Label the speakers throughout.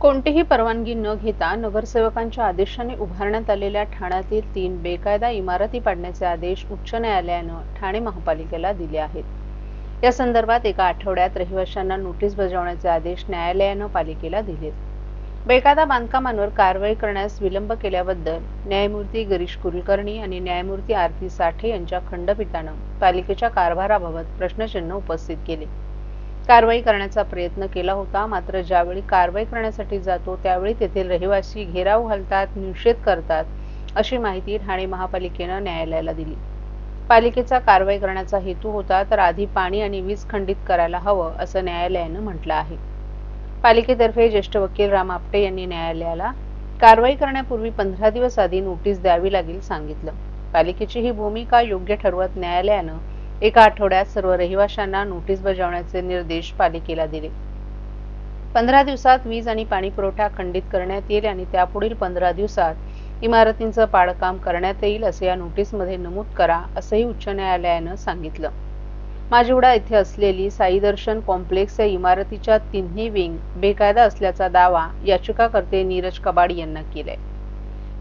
Speaker 1: कोणतीही परवानगी न घेता नगरसेवकांच्या आदेशाने उभारण्यात आलेल्या ठाण्यातील 3 बेकायदा इमारती पाडण्याचे आदेश उच्च न्यायालयानं ठाणे महापालिकेला दिले आहेत। या संदर्भात एका आठवड्यात रहिवाशांना नोटीस बजावण्याचे आदेश न्यायालयानं पालिकेला दिलेत। बेकायदा बांधकामांवर कारवाई करण्यास विलंब केल्याबद्दल न्यायमूर्ती गिरीश कुलकर्णी आणि न्यायमूर्ती आरती साठे यांच्या खंडपीठानं पालिकेच्या कारभाराबाबत प्रश्नचिन्ह उपस्थित केले। कारवाई करण्याचा प्रयत्न केला होता, मात्र ज्यावेळी कारवाई करण्यासाठी जातो त्यावेळी तेथील रहिवासी घेराव घालतात, निषेध करतात, अशी माहिती ठाणे महापालिकेनं न्यायालयाला दिली। पालिकेचा कारवाई करण्याचा हेतू होता तर आधी पाणी आणि वीज खंडित करायला हवं, असं न्यायालयानं म्हटलं आहे। पालिकेतर्फे ज्येष्ठ वकील राम आपटे यांनी न्यायालयाला कारवाई करण्यापूर्वी 15 दिवस आधी नोटीस द्यावी लागेल सांगितलं। पालिकेची ही भूमिका योग्य ठरवत न्यायालयानं एका आठवड्यात सर्व रहिवाशांना नोटीस बजावण्याचे निर्देश पालिकेला दिले। 15 दिवसात वीज आणि पाणी पुरवठा खंडित करण्यात येईल आणि त्यापुढील 15 दिवसात इमारतींचं पाडकाम करण्यात येईल, असे या नोटीसमध्ये नमूद करा, असंही उच्च न्यायालयानं सांगितलं। माजिवडा येथे असलेली साई दर्शन कॉम्प्लेक्स या इमारतीच्या तिन्ही विंग बेकायदा असल्याचा दावा याचिकाकर्ते नीरज कबाड यांना केलाय।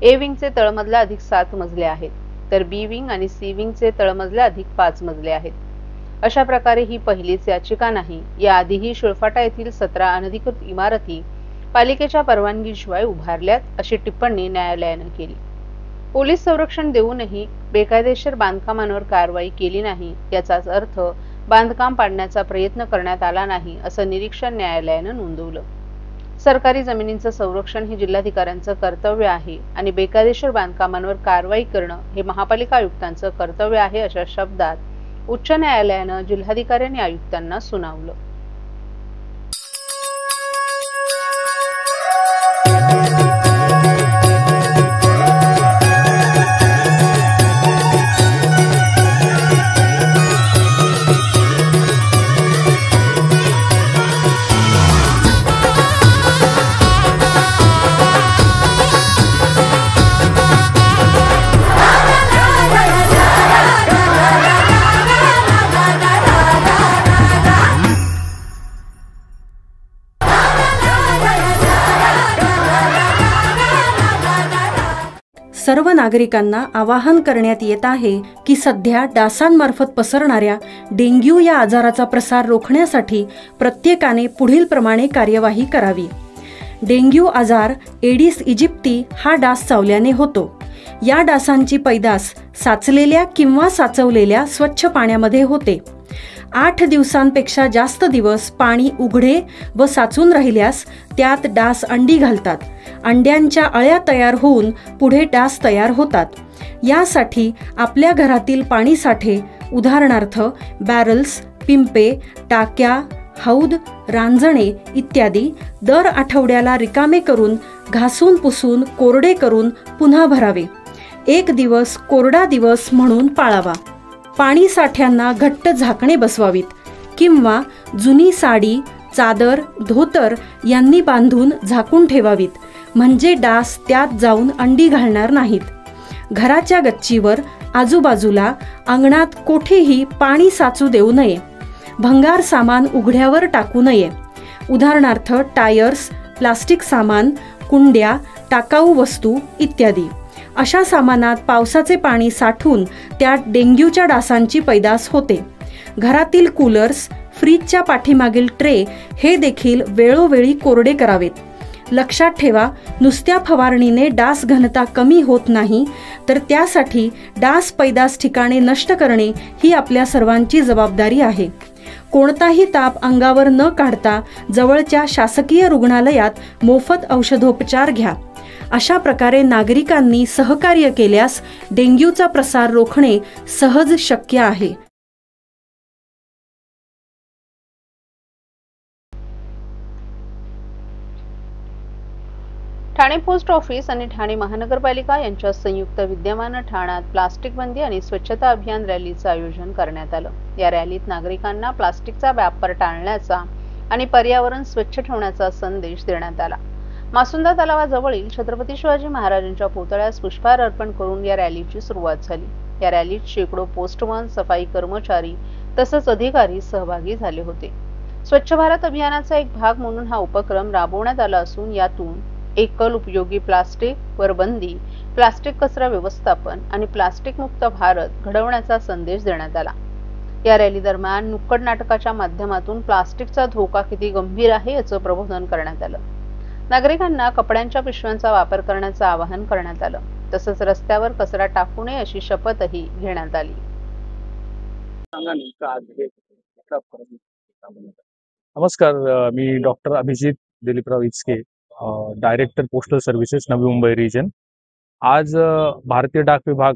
Speaker 1: ए विंगचे तळमजला अधिक 7 मजले आहेत, तर बी विंग आणि सी विंगचे तळमजले अधिक 5 मजले आहेत। अशा प्रकारे ही पहिलीच याचिका नाही, याआधीही शिळफाटा येथील 17 अनधिकृत इमारती पालिकेच्या परवानगीशिवाय उभारल्यात, अशी टिप्पणी न्यायालयानं केली। पोलीस संरक्षण देऊनही बेकायदेशीर बांधकामांवर कारवाई केली नाही, याचाच अर्थ बांधकाम पाडण्याचा प्रयत्न करण्यात आला नाही, असं निरीक्षण न्यायालयानं नोंदवलं। सरकारी जमिनींचं संरक्षण हे जिल्हाधिकाऱ्यांचं कर्तव्य आहे आणि बेकायदेशीर बांधकामांवर कारवाई करणं हे महापालिका आयुक्तांचं कर्तव्य आहे, अशा शब्दात उच्च न्यायालयानं जिल्हाधिकारी आणि आयुक्तांना सुनावलं।
Speaker 2: सर्व नागरिकांना आवाहन करण्यात येत आहे की सध्या डासांमार्फत पसरणाऱ्या डेंग्यू या आजाराचा प्रसार रोखण्यासाठी प्रत्येकाने पुढील प्रमाणे कार्यवाही करावी। डेंग्यू आजार एडिस इजिप्ती हा डास चावल्याने होतो। या डासांची पैदास साचलेल्या किंवा साचवलेल्या स्वच्छ पाण्यामध्ये होते। 8 दिवसांपेक्षा जास्त दिवस पाणी उघडे व साचून राहिल्यास त्यात डास अंडी घालतात। अंड्यांच्या अळ्या तयार होऊन पुढे डास तयार होतात। यासाठी आपल्या घरातील पाणी साठे, उदाहरणार्थ बॅरल्स, पिंपे, टाक्या, हौद, रांजणे इत्यादी दर आठवड्याला रिकामे करून घासून पुसून कोरडे करून पुन्हा भरावे। 1 दिवस कोरडा दिवस म्हणून पाळावा। पाणी साठ्यांना घट्ट झाकणे बसवावीत किंवा जुनी साडी, चादर, धोतर यांनी बांधून झाकून ठेवावीत, म्हणजे डास त्यात जाऊन अंडी घालणार नाहीत। घराच्या गच्चीवर, आजूबाजूला, अंगणात कोठेही पाणी साचू देऊ नये। भंगार सामान उघड्यावर टाकू नये, उदाहरणार्थ टायर्स, प्लास्टिक सामान, कुंड्या, टाकाऊ वस्तू इत्यादी। अशा सामानात पावसाचे पाणी साठून त्यात डेंग्यूच्या डासांची पैदास होते। घरातील कूलर्स, फ्रीजच्या पाठीमागील ट्रे हे देखील वेळोवेळी कोरडे करावेत। लक्षात ठेवा, नुसत्या फवारणीने डास घनता कमी होत नाही, तर त्यासाठी डास पैदास ठिकाणे नष्ट करणे ही आपल्या सर्वांची जबाबदारी आहे। कोणताही ताप अंगावर न काढता जवळच्या शासकीय रुग्णालयात मोफत औषधोपचार घ्या। अशा प्रकारे नागरिकांनी सहकार्य केल्यास डेंग्यूचा प्रसार रोखणे सहज शक्य आहे।
Speaker 1: ठाणे पोस्ट ऑफिस आणि ठाणे महानगरपालिका यांच्या संयुक्त विद्यमानं ठाण्यात प्लास्टिक बंदी आणि स्वच्छता अभियान रॅलीचं आयोजन करण्यात आलं। या रॅलीत नागरिकांना प्लास्टिकचा वापर टाळण्याचा आणि पर्यावरण स्वच्छ ठेवण्याचा संदेश देण्यात आला। मासुंदा तलावाजवळील छत्रपती शिवाजी महाराजांच्या पुतळ्यास पुष्पहार अर्पण करून या रॅलीची सुरुवात झाली। या रॅलीत शेकडो पोस्टमन, सफाई कर्मचारी तसंच अधिकारी सहभागी झाले होते। स्वच्छ भारत अभियानाचा एक भाग म्हणून हा उपक्रम राबवण्यात आला असून यातून एकल उपयोगी प्लास्टिक वर बंदी, प्लास्टिक कचरा व्यवस्थापन आणि प्लास्टिक मुक्त भारत घडवण्याचा संदेश देण्यात आला। या रॅली दरम्यान नुक्कड नाटकाच्या माध्यमातून प्लास्टिकचा धोका किती गंभीर आहे याचं प्रबोधन करण्यात आलं। नागरिकांना कपड्यांच्या पिशव्यांचा वापर करण्याचं आवाहन करण्यात आलं। तसंच रस्त्यावर कचरा टाकू नये अशी शपथही घेण्यात आली।
Speaker 3: नमस्कार, मी doctor Abhijit Diliprao Ichke, director postal services Navi Mumbai region. आज भारतीय डाक विभाग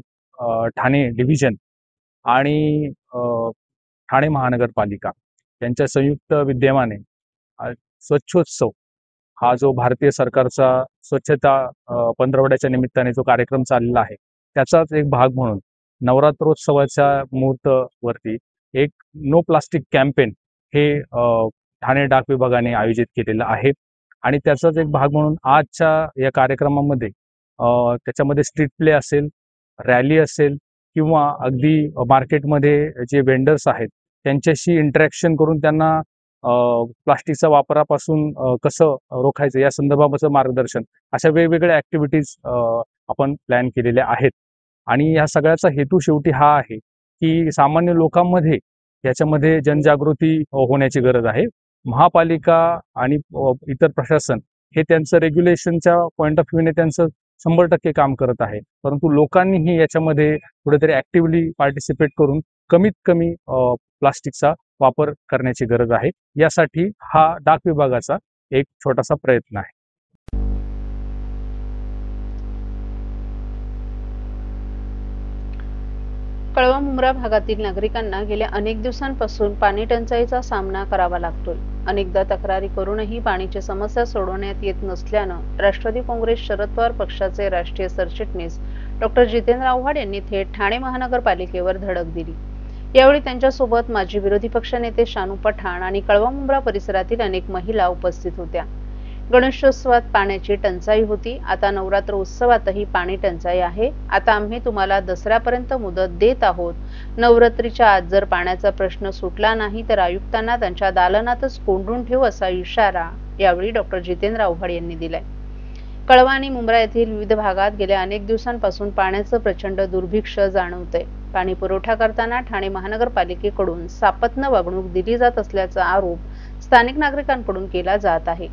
Speaker 3: ठाणे डिव्हिजन आणि ठाणे महानगरपालिका यांच्या संयुक्त विद्यमाने स्वच्छोत्सव हा जो भारतीय सरकारचा स्वच्छता पंधरवड्याच्या निमित्ताने जो कार्यक्रम चाललेला आहे त्याचाच एक भाग म्हणून नवरात्रोत्सवाच्या मुहूर्तावरती एक नो प्लास्टिक कॅम्पेन हे ठाणे डाक विभागाने आयोजित केलेलं आहे। आणि त्याचाच एक भाग म्हणून आजच्या या कार्यक्रमामध्ये त्याच्यामध्ये स्ट्रीट प्ले असेल, रॅली असेल किंवा अगदी मार्केटमध्ये जे वेंडर्स आहेत त्यांच्याशी इंटरॅक्शन करून त्यांना प्लास्टिकच्या वापरापासून कसं रोखायचं या संदर्भाचं मार्गदर्शन, अशा वेगवेगळ्या ॲक्टिव्हिटीज आपण प्लॅन केलेल्या आहेत। आणि या सगळ्याचा हेतू शेवटी हा आहे की सामान्य लोकांमध्ये याच्यामध्ये जनजागृती होण्याची गरज आहे। महापालिका आणि इतर प्रशासन हे त्यांचं रेग्युलेशनच्या पॉईंट ऑफ व्ह्यूने त्यांचं 100% काम करत आहे, परंतु लोकांनीही याच्यामध्ये कुठेतरी ॲक्टिव्हली पार्टिसिपेट करून कमीत कमी प्लास्टिकचा वापर करण्याची गरज आहे। यासाठी हा डाक विभागाचा एक छोटासा प्रयत्न आहे।
Speaker 1: कळवा मुंब्रा भागातील नागरिकांना गेल्या अनेक दिवसांपासून पाणी टंचाईचा सामना करावा लागतोय। अनेकदा तक्रारी करूनही पाण्याची समस्या सोडवण्यात येत नसल्यानं राष्ट्रवादी काँग्रेस शरद पवार पक्षाचे राष्ट्रीय सरचिटणीस डॉक्टर जितेंद्र आव्हाड यांनी थेट ठाणे महानगरपालिकेवर धडक दिली। यावेळी त्यांच्यासोबत माजी विरोधी पक्षनेते शानू पठाण आणि कळवा मुंब्रा परिसरातील अनेक महिला उपस्थित होत्या। गणेशोत्सवात पाण्याची टंचाई होती, आता नवरात्र उत्सवातही पाणी टंचाई आहे। आता आम्ही तुम्हाला दसऱ्यापर्यंत मुदत देत आहोत। नवरात्रीच्या आज जर पाण्याचा प्रश्न सुटला नाही तर आयुक्तांना त्यांच्या दालनातच कोंडून ठेवू असा इशारा यावेळी डॉक्टर जितेंद्र आव्हाड यांनी दिलाय। कळवा आणि मुंब्रा येथील विविध भागात गेल्या अनेक दिवसांपासून पाण्याचं प्रचंड दुर्भिक्ष्य जाणवतंय। पाणी पुरवठा करताना ठाणे महानगरपालिकेकडून सापत्न वागणूक दिली जात असल्याचा आरोप स्थानिक नागरिकांकडून केला जात आहे।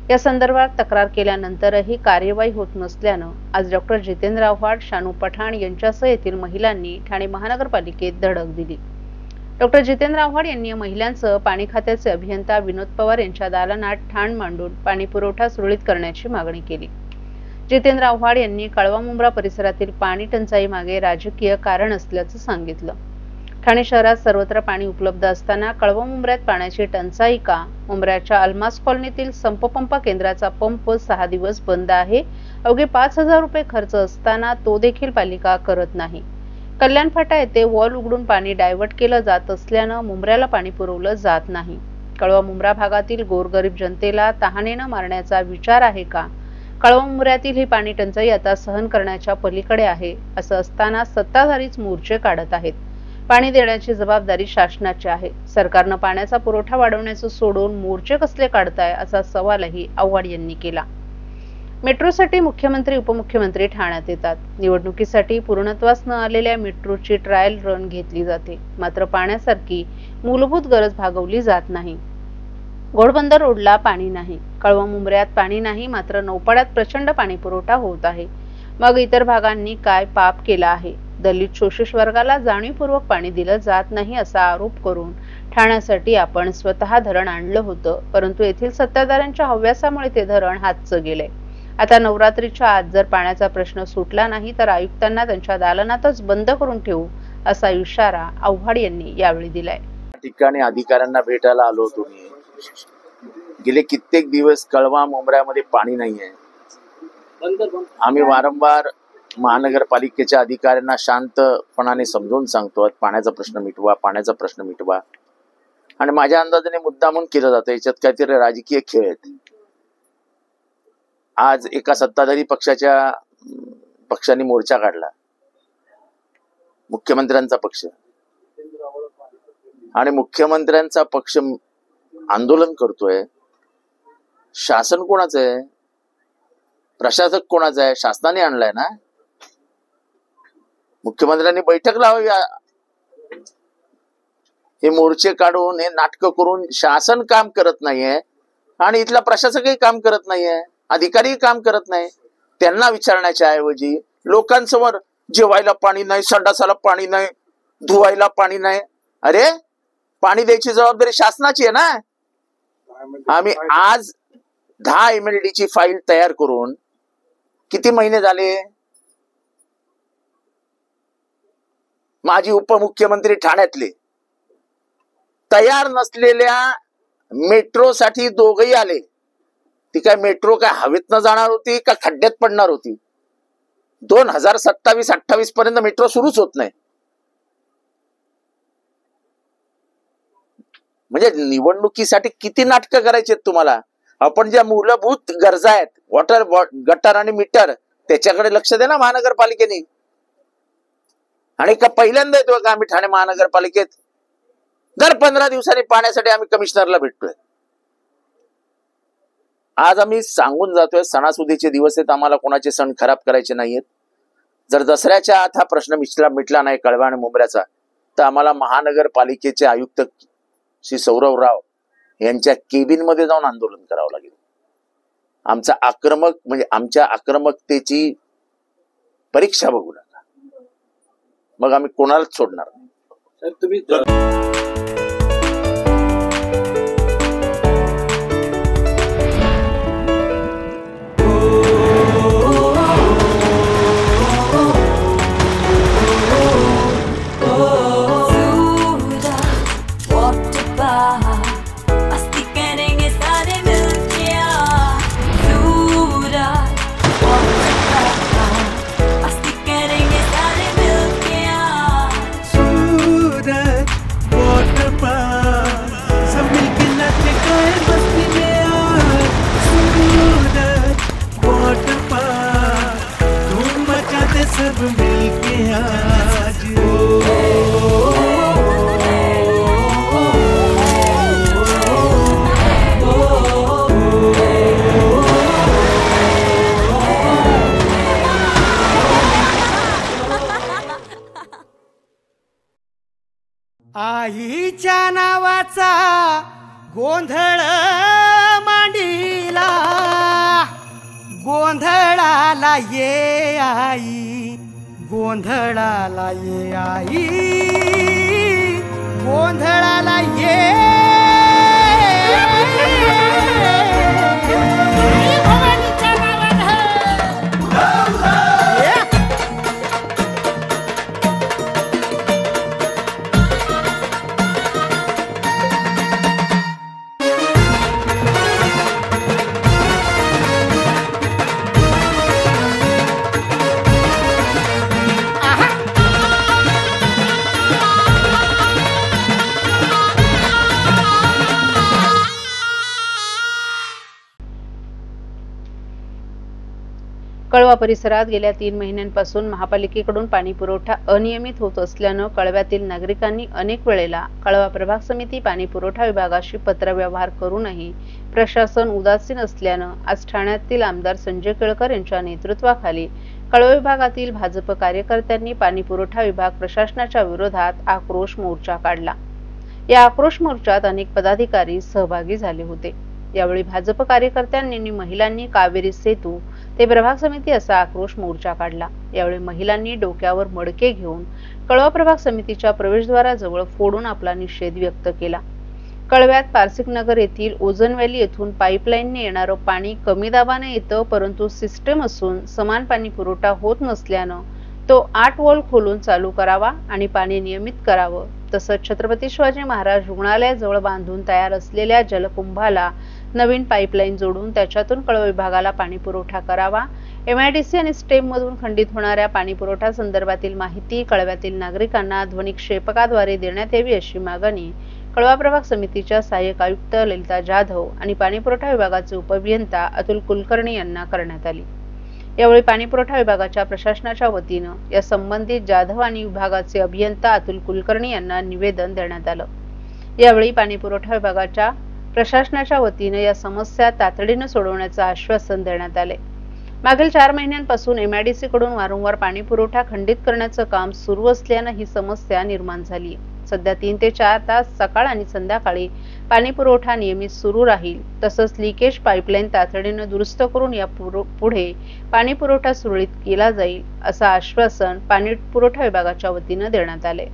Speaker 1: या संदर्भात तक्रार केल्यानंतरही कार्यवाही होत नसल्यानं आज डॉक्टर जितेंद्र आव्हाड, शानू पठाण यांच्यासह येथील महिलांनी ठाणे महानगरपालिकेत धडक दिली। डॉक्टर जितेंद्र आव्हाड यांनी महिलांसह पाणी खात्याचे अभियंता विनोद पवार यांच्या दालनात ठाण मांडून पाणी पुरवठा सुरळीत करण्याची मागणी केली। जितेंद्र आव्हाड यांनी कळवा मुंब्रा परिसरातील पाणी टंचाई मागे राजकीय कारण असल्याचं सांगितलं। ठाणे शहरात सर्वत्र पाणी उपलब्ध असताना कळवा मुंब्र्यात पाण्याची टंचाई का? मुंब्र्याच्या अल्मास कॉलनीतील संपपंप केंद्राचा पंप 6 दिवस बंद आहे। अवघे 5,000 रुपये खर्च असताना तो देखील पालिका करत नाही। कल्याण फाटा येथे वॉल उघडून पाणी डायव्हर्ट केलं जात असल्यानं मुंब्र्याला पाणी पुरवलं जात नाही। कळवा मुंब्रा भागातील गोरगरीब जनतेला तहानेनं मारण्याचा विचार आहे का? कळवा मुंब्र्यातील ही पाणी टंचाई आता सहन करण्याच्या पलीकडे आहे। असं असताना सत्ताधारीच मोर्चे काढत आहेत। पाणी देण्याची जबाबदारी शासनाची आहे। सरकारनं पाण्याचा पुरवठा वाढवण्याचं सोडून मोर्चे कसले काढताय असा सवालही आव्हाड यांनी केला। मेट्रोसाठी मुख्यमंत्री उपमुख्यमंत्री ठाण्यात येतात। निवडणुकीसाठी पूर्णत्वास न आलेल्या मेट्रोची ट्रायल रन घेतली जाते, मात्र पाण्यासारखी मूलभूत गरज भागवली जात नाही। घोडबंदर रोडला पाणी नाही, कळवा मुंब्र्यात पाणी नाही, मात्र नौपाड्यात प्रचंड पाणी पुरवठा होत आहे। मग इतर भागांनी काय पाप केला आहे? दलित शोषित वर्गाला जाणीवपूर्वक पाणी दिलं जात नाही असा आरोप करून ठाण्यासाठी आपण स्वतः धरण आणलं होतं, परंतु येथील सत्ताधाऱ्यांच्या हव्यासामुळे ते धरण हातचं गेलंय। आता नवरात्रीच्या आत जर पाण्याचा प्रश्न सुटला नाही तर आयुक्तांना त्यांच्या दालनातच बंद करून ठेवू असा इशारा आव्हाड यांनी यावेळी दिलाय।
Speaker 4: ठिकाणी अधिकाऱ्यांना भेटायला आलो होतो मी। गेले कित्येक दिवस कळवा मुंब्र्यामध्ये पाणी नाहीये। आम्ही वारंवार महानगरपालिकेच्या अधिकाऱ्यांना शांतपणाने समजावून सांगतो, पाण्याचा प्रश्न मिटवा, पाण्याचा प्रश्न मिटवा। आणि माझ्या अंदाजाने मुद्दामून केलं जातं, याच्यात काहीतरी राजकीय खेळ आहेत। आज एका सत्ताधारी पक्षाने मोर्चा काढला, मुख्यमंत्र्यांचा पक्ष, आणि मुख्यमंत्र्यांचा पक्ष आंदोलन करतोय, शासन कोणाचं आहे? प्रशासक कोणाचा आहे? शासनाने आणलाय ना. मुख्यमंत्र्यांनी बैठक लावावी. हे मोर्चे काढून, हे नाटकं करून शासन काम करत नाहीये आणि इथला प्रशासकही काम करत नाहीये, अधिकारीही काम करत नाही. त्यांना विचारण्याच्या ऐवजी लोकांसमोर जेवायला पाणी नाही, संडासाला पाणी नाही, धुवायला पाणी नाही. अरे, पाणी द्यायची जबाबदारी शासनाची आहे ना. आम्ही आज 10 MLD ची फाईल तयार करून किती महिने झाले? माजी उपमुख्यमंत्री ठाण्यातले तयार नसलेल्या मेट्रोसाठी दोघही आले. ती काय मेट्रो काय हवेतनं जाणार होती का खड्ड्यात पडणार होती? 2027-28 पर्यंत मेट्रो सुरूच होत नाही. म्हणजे निवडणुकीसाठी किती नाटकं करायची तुम्हाला? आपण ज्या मूलभूत गरजा आहेत, वॉटर, गटर आणि मीटर, त्याच्याकडे लक्ष दे ना महानगरपालिकेने. आणि का पहिल्यांदा येतोय का आम्ही ठाणे महानगरपालिकेत? दर 15 दिवसांनी पाण्यासाठी आम्ही कमिशनरला भेटतोय. आज आम्ही सांगून जातोय, सणासुदीचे दिवस आहेत, आम्हाला कोणाचे सण खराब करायचे नाहीयेत. जर दसऱ्याच्या आत हा प्रश्न मिटला नाही कळवा आणि मुंबऱ्याचा, तर आम्हाला महानगरपालिकेचे आयुक्त श्री सौरव राव यांच्या केबिन मध्ये जाऊन आंदोलन करावं लागेल. आमच्या आक्रमकतेची परीक्षा बघू नका, मग आम्ही कोणालाच सोडणार नाही. तुम्ही
Speaker 5: सब मिलके आज आईच्या नावाचा गोंधळ मांडीला, गोंधळाला ये आई, गोंधळाला ये आई, गोंधळाला ये.
Speaker 1: कळवा परिसरात गेल्या 3 महिन्यांपासून महापालिकेकडून पाणी पुरवठा अनियमित होत असल्यानं कळव्यातील नागरिकांनी अनेक वेळेला कळवा प्रभाग समिती पाणी पुरवठा विभागाशी पत्रव्यवहार करूनही प्रशासन उदासीन असल्यानं आज ठाण्यातील आमदार संजय केळकर यांच्या नेतृत्वाखाली कळवा विभागातील भाजप कार्यकर्त्यांनी पाणी पुरवठा विभाग प्रशासनाच्या विरोधात आक्रोश मोर्चा काढला. या आक्रोश मोर्चात अनेक पदाधिकारी सहभागी झाले होते. यावेळी भाजप कार्यकर्त्यांनी महिलांनी कावेरी सेतू ते प्रभाग समिती असा आक्रोश मोर्चा काढला. यावेळी महिलांनी डोक्यावर मडके घेऊन कळवा प्रभाग समितीच्या प्रवेशद्वाराजवळ फोडून आपला निषेध व्यक्त केला. कळव्यात पारसिक नगर येथील ओझन व्हॅली येथून पाईपलाईनने येणारं पाणी कमी दाबाने येतं, परंतु सिस्टम असून समान पाणी पुरवठा होत नसल्यानं तो 8 व्होल्ट खोलून चालू करावा आणि पाणी नियमित करावं. तसंच छत्रपती शिवाजी महाराज रुग्णालयाजवळ बांधून तयार असलेल्या जलकुंभाला नवीन पाईपलाईन जोडून त्याच्यातून कळवा विभागाला पाणी पुरवठा करावा. MIDC आणि स्टेम मधून खंडित होणाऱ्या पाणी पुरवठा संदर्भातील माहिती कळव्यातील नागरिकांना ध्वनिक्षेपकाद्वारे देण्यात यावी अशी मागणी कळवा प्रभाग समितीच्या सहाय्यक आयुक्त ललिता जाधव आणि पाणी पुरवठा विभागाचे उपअभियंता अतुल कुलकर्णी यांना करण्यात आली. यावेळी पाणी पुरवठा विभागाच्या प्रशासनाच्या वतीनं या संबंधित जाधव आणि विभागाचे अभियंता अतुल कुलकर्णी यांना निवेदन देण्यात आलं. यावेळी पाणी पुरवठा विभागाच्या प्रशासनाच्या वतीने या समस्या तातडीने सोडवण्याचे आश्वासन देण्यात आले। मागील 4 महिन्यांपासून MIDC कडून वारंवार पाणी पुरवठा खंडित करण्याचे काम सुरू असल्याने ही समस्या निर्माण झाली। सध्या 3 ते 4 तास सकाळ आणि संध्याकाळी पाणी पुरवठा नियमित सुरू राहील। तसंच लिकेज पाईपलाईन तातडीने दुरुस्त करून या पुढे पाणी पुरवठा सुरळीत केला जाईल, असं आश्वासन पाणी पुरवठा विभागाच्या वतीने देण्यात आले।